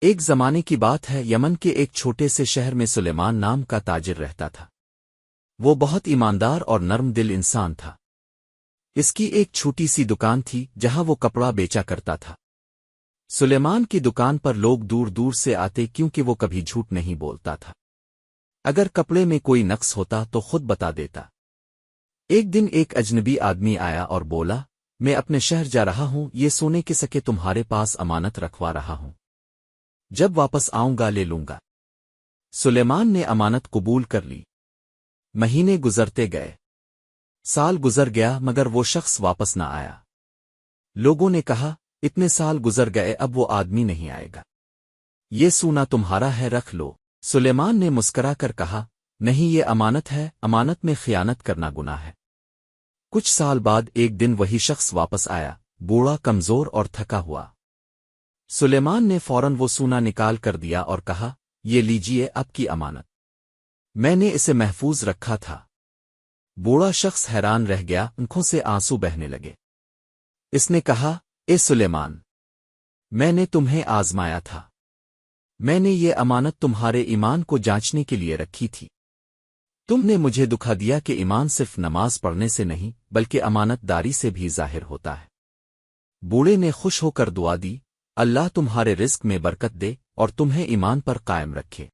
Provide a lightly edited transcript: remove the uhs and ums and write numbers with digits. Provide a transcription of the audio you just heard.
ایک زمانے کی بات ہے، یمن کے ایک چھوٹے سے شہر میں سلیمان نام کا تاجر رہتا تھا۔ وہ بہت ایماندار اور نرم دل انسان تھا۔ اس کی ایک چھوٹی سی دکان تھی جہاں وہ کپڑا بیچا کرتا تھا۔ سلیمان کی دکان پر لوگ دور دور سے آتے کیونکہ وہ کبھی جھوٹ نہیں بولتا تھا۔ اگر کپڑے میں کوئی نقص ہوتا تو خود بتا دیتا۔ ایک دن ایک اجنبی آدمی آیا اور بولا، میں اپنے شہر جا رہا ہوں، یہ سونے کے سکے تمہارے پاس امانت رکھوا رہا ہوں، جب واپس آؤں گا لے لوں گا۔ سلیمان نے امانت قبول کر لی۔ مہینے گزرتے گئے، سال گزر گیا مگر وہ شخص واپس نہ آیا۔ لوگوں نے کہا، اتنے سال گزر گئے اب وہ آدمی نہیں آئے گا، یہ سونا تمہارا ہے، رکھ لو۔ سلیمان نے مسکرا کر کہا، نہیں، یہ امانت ہے، امانت میں خیانت کرنا گناہ ہے۔ کچھ سال بعد ایک دن وہی شخص واپس آیا، بوڑھا، کمزور اور تھکا ہوا۔ سلیمان نے فوراً وہ سونا نکال کر دیا اور کہا، یہ لیجئے آپ کی امانت، میں نے اسے محفوظ رکھا تھا۔ بوڑھا شخص حیران رہ گیا، آنکھوں سے آنسو بہنے لگے۔ اس نے کہا، اے سلیمان، میں نے تمہیں آزمایا تھا، میں نے یہ امانت تمہارے ایمان کو جانچنے کے لیے رکھی تھی۔ تم نے مجھے دکھا دیا کہ ایمان صرف نماز پڑھنے سے نہیں بلکہ امانت داری سے بھی ظاہر ہوتا ہے۔ بوڑھے نے خوش ہو کر دعا دی، اللہ تمہارے رزق میں برکت دے اور تمہیں ایمان پر قائم رکھے۔